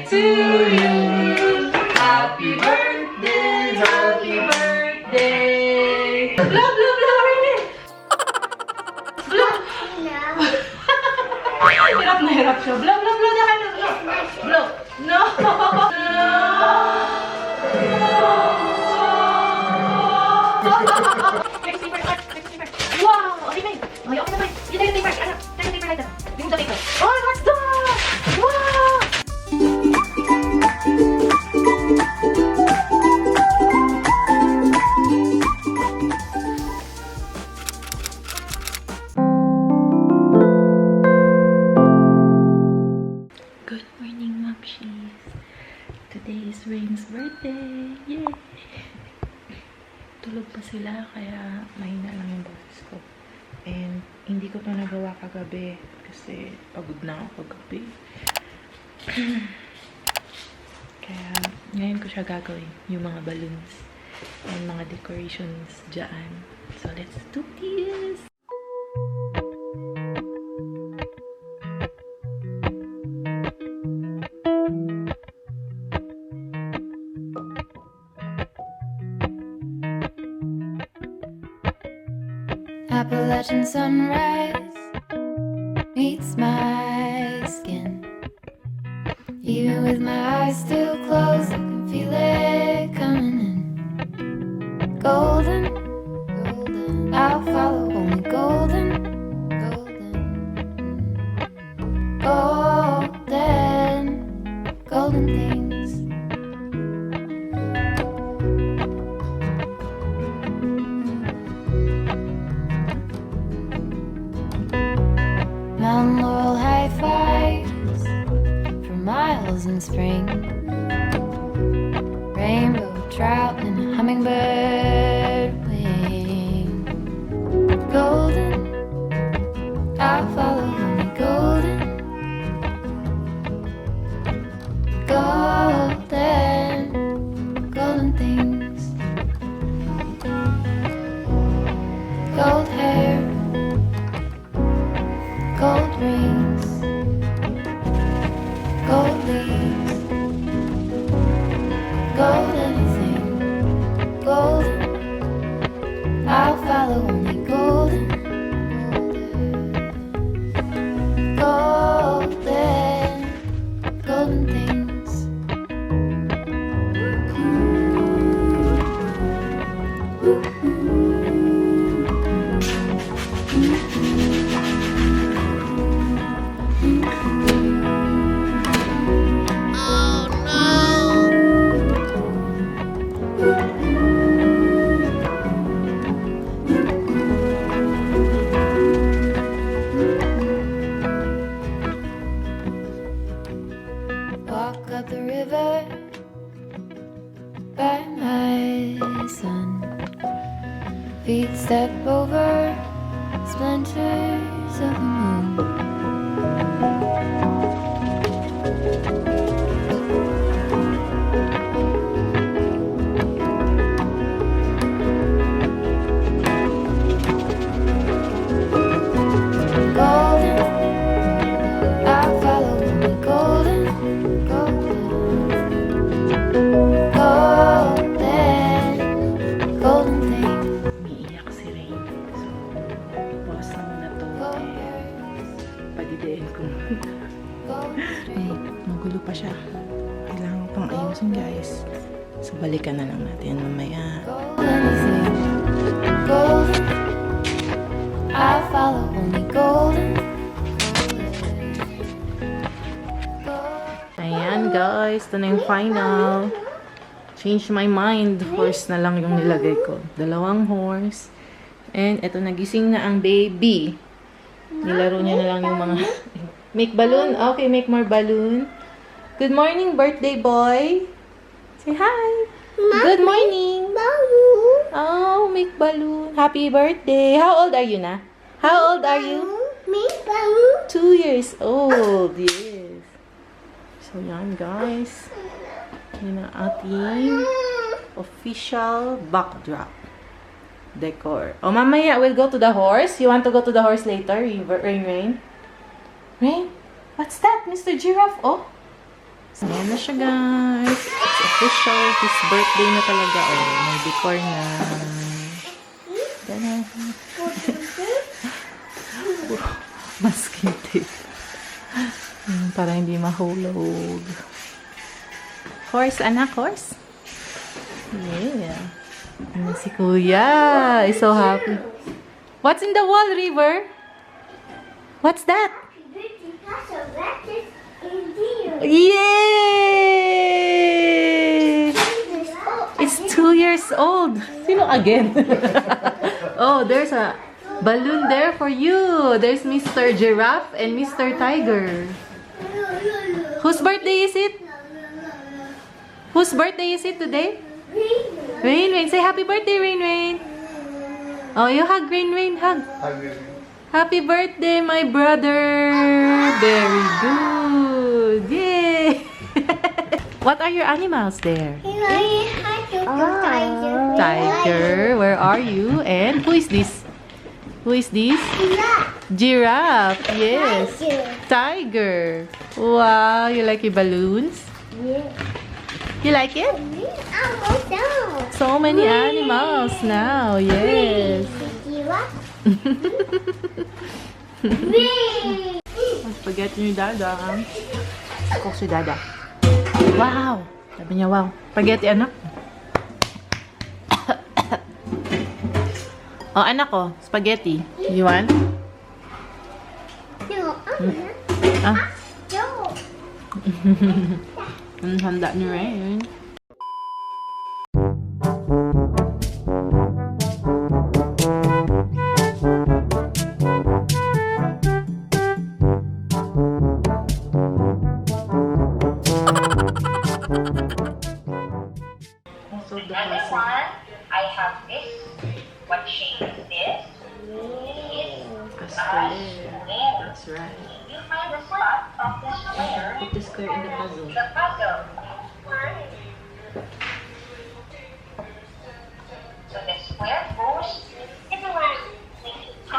to you. Happy birthday, happy birthday. Blow, blow, blow, Ringlight. Blow. Hirap na hirap siya. Blow, blow, blow. Blow. No. Wow! Okay, May. Okay, okay naman. You take the paper. Ano? Take the paper like that. Remove the paper. Oh, what's that? Wow! Good morning, Momshies. Today is Rain's birthday. Yay! Tulog pa sila, kaya mahina lang yung boses ko. And hindi ko to nagawa kagabi kasi pagod na ako kagabi. Kaya ngayon ko siya gagawin, yung mga balloons and mga decorations dyan. So let's do this! Appalachian sunrise meets my skin. Even with my eyes still closed, I can feel it coming in. Golden, golden, I'll follow only golden, golden, golden, golden things. Mountain laurel high fives for miles in spring. Rainbow trout and a hummingbird wing. Golden, I'll follow only golden. Golden, golden things. Gold hair, gold rings, gold leaves, gold anything, golden, I'll follow only golden, golden, golden things. Walk up the river by my son. Feet step over splinters of the moon. Golden, I'll follow only golden, golden, golden, golden thing. Umiiyak si Rain. So, pause naman na to. Padidiin ko. Magulo pa siya. Kailangan ko pang ayusin, guys. So, balikan na lang natin mamaya. Golden, golden, I'll follow only golden. Ayan, guys. Ito na yung final. Change my mind. Horse na lang yung nilagay ko. 2 horse. And ito, nagising na ang baby. Nilaro niya na lang yung mga... Make balloon? Okay, make more balloon. Good morning, birthday boy. Say hi. Good morning. Oh, make balloon. Happy birthday. How old are you na? How old are you? 2 years old. Yes. So, yan, guys. Yan ang ating official backdrop. Decor. Oh, mamaya, we'll go to the horse. You want to go to the horse later? Rain? Rain? What's that, Mr. Giraffe? Oh, Ayan na siya, guys. It's official. His birthday na talaga. Oh, may decor na. Tara. Masking tape. Para hindi mahulog. Horse, anak, horse. Yeah. Ano si Kuya? Is so happy. What's in the wall, River? What's that? Yay! It's 2 years old. Sino again? Oh, there's a balloon there for you. There's Mr. Giraffe and Mr. Tiger. Whose birthday is it? Whose birthday is it today? Rain Rain. Say happy birthday, Rain Rain. Oh, you hug Rain Rain. Hug. Happy birthday, my brother. Very good. Yay. What are your animals there? Tiger. Where are you? And who is this? Who is this? Giraffe. Yes. Tiger. Wow. You like your balloons? Yeah. You like it? So many animals now. Yes. Spaghetti ni Dada. Ako si Dada. Wow. Sabi niya, wow. Spaghetti, anak. Oh, anak ko. Spaghetti. You want? Ah. Handa ni Rain. I have this. What shape is this? It's a square. That's right. You find the spot of the square. Put the square in the puzzle. The puzzle. So the square goes everywhere. To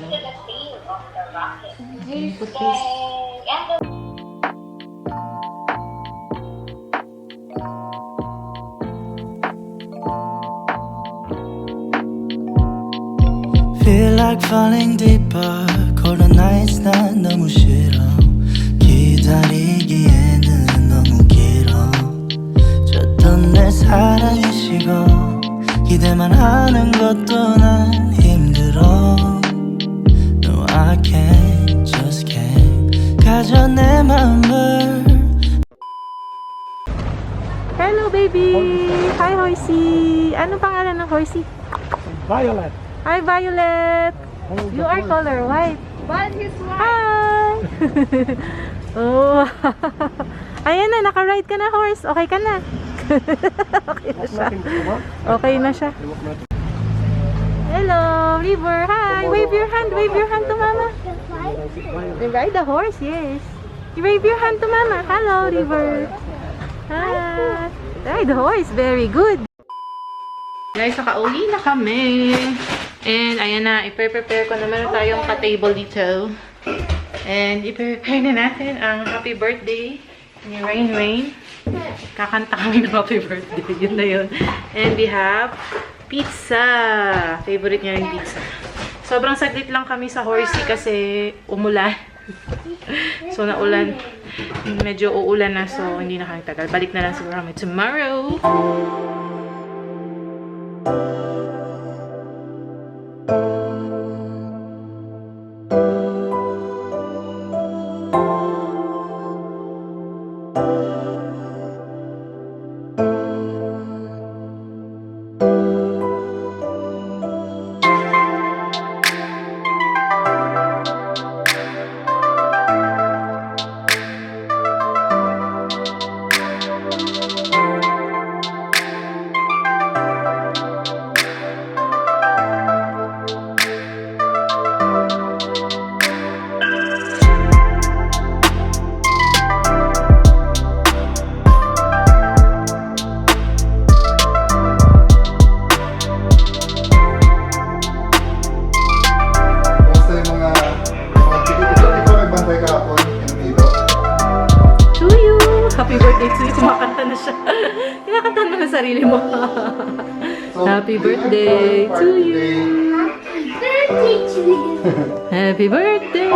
the tail of the rocket. Put this. And the Feel like falling deeper. Cold nights 난 너무 싫어. 기다리기에는 너무 길어. 줬던 내 사랑이 식어. 기대만 하는 것도 난 힘들어. No, I can't, just can't. 가져 내 맘을. Hello, baby! Hi, Horsey! Ano pangalan ng Horsey? Violet. Hi, Violet! You are color white. But he's white. Hi! Oh! Ayan na, naka-ride ka na, horse. Okay ka na. Okay na siya. Okay na siya. Hello, River. Hi! Wave your hand. Wave your hand to Mama. You ride the horse, yes. You wave your hand to Mama. Hello, River. Hi! Ride the horse. Very good. Guys, nakauwi na kami. And, ayan na, i-prepare ko na. Meron tayong ka-table dito. And, i-prepare na natin ang happy birthday ni Rain Rain. Kakanta kami ng happy birthday. Yun na yun. And we have pizza. Favorite niya yung pizza. Sobrang saglit lang kami sa Horsey kasi umulan. So, naulan. Medyo uulan na. So, hindi na kami tagal. Balik na lang siguro kami tomorrow. happy birthday to you. Kumakanta na siya. Kinakanta mo na sarili mo. Happy birthday to you. Happy birthday.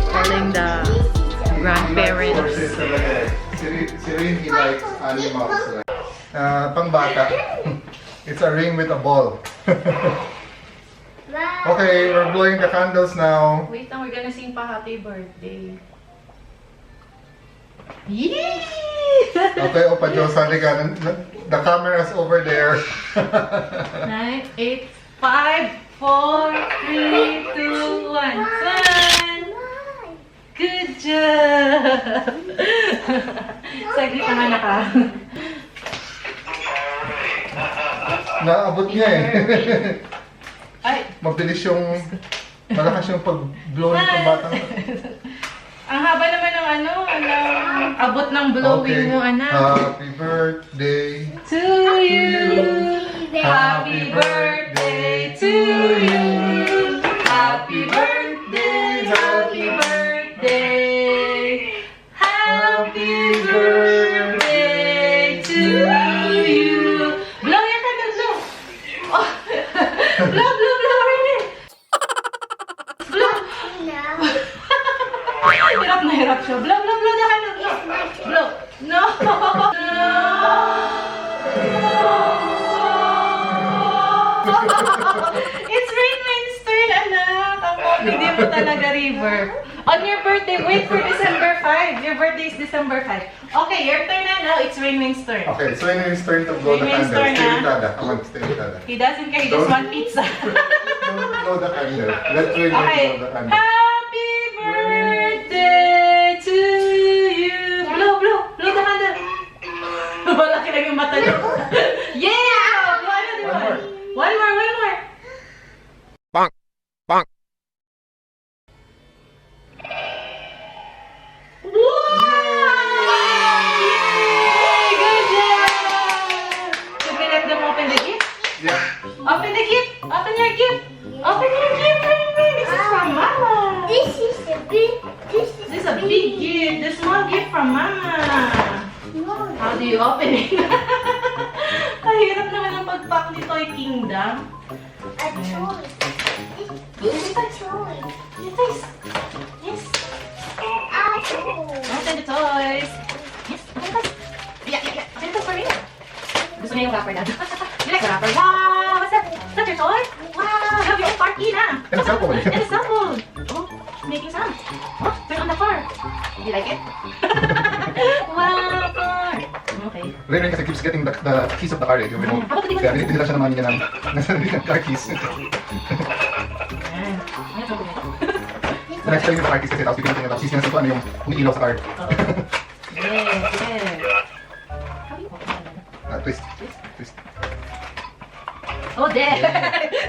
Calling the grandparents. Si Rin, he likes animals. Pang-bata. It's a ring with a ball. Okay, we're blowing the candles now. Wait lang, we're gonna sing pa happy birthday. Yee! Okay, Opa Diyos, halika. The camera's over there. 9, 8, 5, 4, 3, 2, 1. Fun! Good job! Saglit naman naka. Naabot niya eh. Ay! Mabilis yung, malakas yung pag-blow nitong batang. Ang haba naman ng ano, ng abot ng blowing mo, anak. Happy birthday To you! Happy birthday to you! Happy birthday! Happy birthday! Happy birthday to you! Blow yan, tagal, blow! Oh. Blow, blow, blow, Ringlight! Blow! Hirap na hirap siya. Blow, blow, blow, na kayo, blow! Blow! No! It's Ringlight's turn, anak! Ang hindi mo talaga, River. On your birthday, wait for December 5. Your birthday is December 5. Okay, your turn na now. It's Ringlight's turn. Okay, so yun yung turn to blow the Ringlight's candle. turn, Stay with ah. Dada. Come on, stay with Dada. He doesn't care, he just want pizza. Don't blow the candle. Let Ring Okay. blow the candle. Happy birthday to you. Blow, blow. Blow the candle. Malaki lang yung mata niya. Yeah! Blow another one. One more, one more. Bonk! Bonk! Wow! Yay! Good job! Should we let them open the gift? Yeah. Open the gift! Open your gift! Open your gift, Ringlight! This is from Mama! This is a big. This is a big gift! The small gift from Mama! How do you open it? Kahirap naman ang pag-pack ni Toy Kingdom. A toy. This is a toy. Yes! Yes! A toy. Open the toys! Yes! Open the toys! Yeah, yeah, yeah! Open the toys for Ringlight! Gusto niya yung wrapper na. You like the wrapper? Wow! What's that? Is that your toy? Wow! You have your own car key na! And a cell phone. And a cell phone! Oh, making sound. Oh, turn on the car. You like it? Wow, car! Okay. Rin kasi keeps getting the keys of the car eh. Yung remote. How about the Kaya binitila siya ng mami niya ng sarili ng car keys. Ayan. Ayan, sabi niya. Next time yung car keys kasi tapos pipilitin niya tapos sisinasa ko ano yung umiilaw sa car. Yes, yes. How do you open that? Twist. Twist. Oh, there!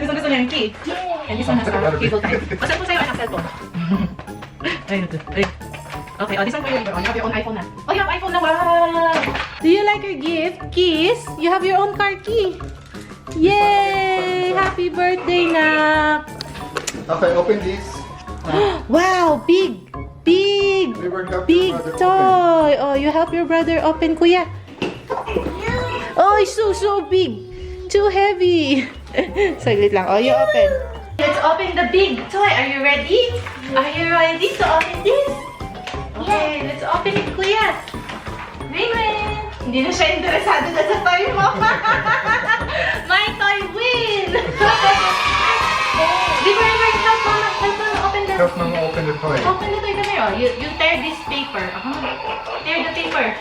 Gusto niya yung key. And this one has a cable tie. O, saan po sa'yo ang cellphone? Ay, ito. Ay. Okay, oh, this one for you. Oh, you have your own iPhone na. Oh, you have iPhone na. Wow! Do you like your gift? Kiss? You have your own car key. Yay! Happy birthday, Nak! Okay, open this. Wow! Big! Big! Big toy! Oh, you help your brother open, Kuya. Oh, it's so big. Too heavy. Saglit lang. Oh, you open. Let's open the big toy. Are you ready? Are you ready to open this? Okay, let's open it, Kuya. Ringling! Hindi na siya interesado na sa toy mo. My toy win! Diva, help mama open the... Help mama open the toy. Open the toy kami, oh. You tear this paper. Tear the paper.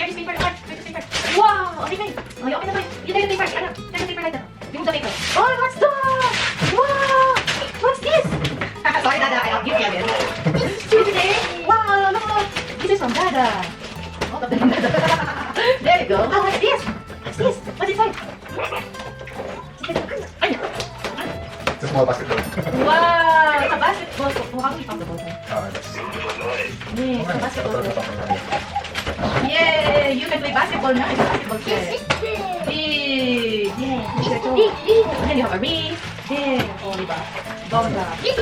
Tear this paper. Tear this paper. Wow! Okay, fine. Oh, you open the toy. You tear the paper. Ano? Tear the paper like that. Remove the paper. Oh, what's that? Wow! What's this? Sorry, Dada. I'll give you again. This is cute today. Wow, look. This is from Dada. Oh, Dada. There you go. Oh, what's this? What's this? What's inside? small basketball. Wow! Sa basketball ko. Kuha ko yung basketball ko. Yes. Yeah, sa basketball ko. Yay! You can play basketball now. It's a basketball set. Big! Yeah. Big. And then you have a ring. Yeah. Oh, diba? Bongga. We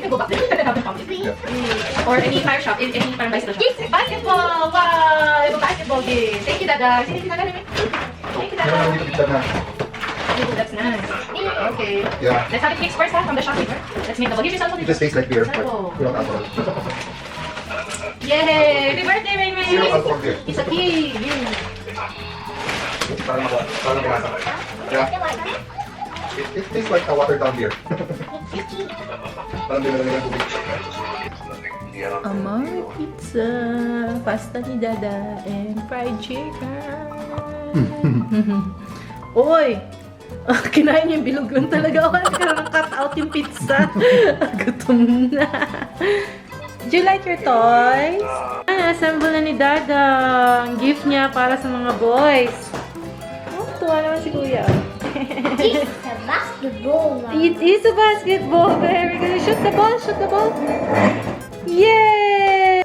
can go back there. We can have a fountain. Yeah. Or any fire shop. Any parang bicycle shop. Basketball! Wow! It's a basketball game. Thank you, Dada. Thank you, Dada. Thank you, Dada. Hindi ko picture na. Oh, that's nice. Okay. Yeah. Let's have it fixed first, huh? From the Shopee. Let's make the ball. Give yourself a It just tastes like beer, but without alcohol. Yay! Happy birthday, Ray Ray! Zero alcohol beer. It's a key! Yeah. Parang malasa. Yeah. It tastes like a watered down beer. Parang dinala nila tubig. Amore pizza, pasta ni Dada, and fried chicken. Oy! Kinain niya yung bilog lang talaga. Kaya cut out yung pizza. Gutom na. Do you like your toys? Assemble na ni Dada. Ang gift niya para sa mga boys. Oh, tuwa naman si Kuya. It's a basketball. It is a basketball. Very good. Shoot the ball. Shoot the ball. Yay!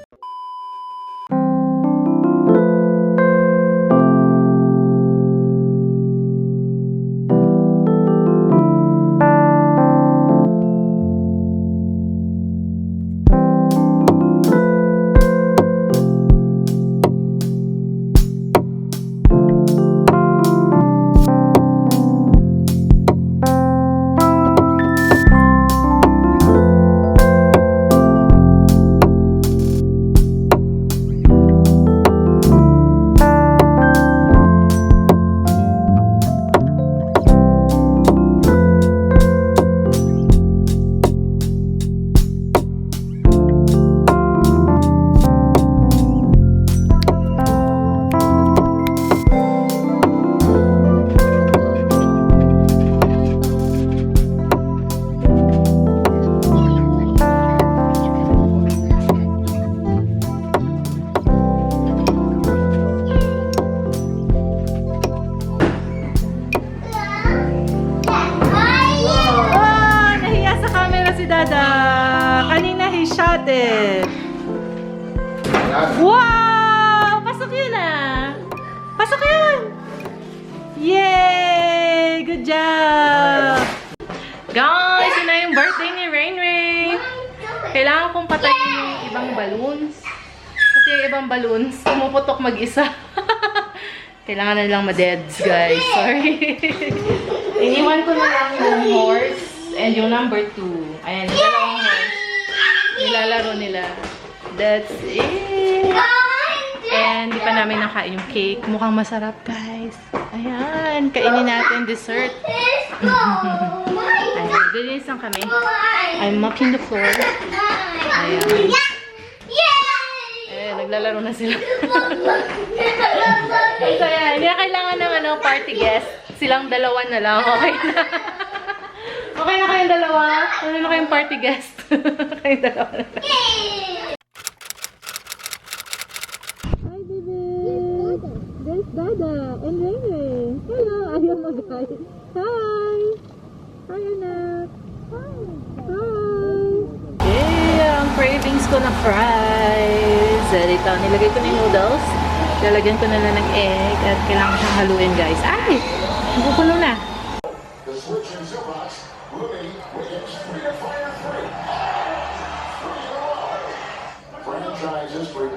Wow! Pasok yun ah! Pasok yun! Yay! Good job! Guys, yun na yung birthday ni Rain Rain. Kailangan kong patayin yung ibang balloons. Kasi yung ibang balloons, pumuputok mag-isa. Kailangan na lang ma-deads, guys. Sorry. Iniwan ko na lang yung horse and yung number 2. Ayan, yung dalawang horse. Nilalaro nila. That's it. And di pa namin nakain yung cake. Mukhang masarap, guys. Ayan, kainin natin dessert. Ayan, dilinis lang kami. I'm mopping the floor. Ayan. Eh, naglalaro na sila. So, ayan, hindi na kailangan ng party guest. Silang dalawa na lang. Okay na. Okay na kayong dalawa? Ano na kayong party guest? Kayong dalawa na lang. Hi, baby! There's Dada and Ringlight. Hello! Ayaw mag-hi. Hi! Hi, anak! Hi! Yeah! Ang cravings ko na fries. Ito, nilagay ko na yung noodles. Lalagyan ko na lang ng egg at kailangan siyang haluin, guys. Ay! Nakukulo na. Franchises break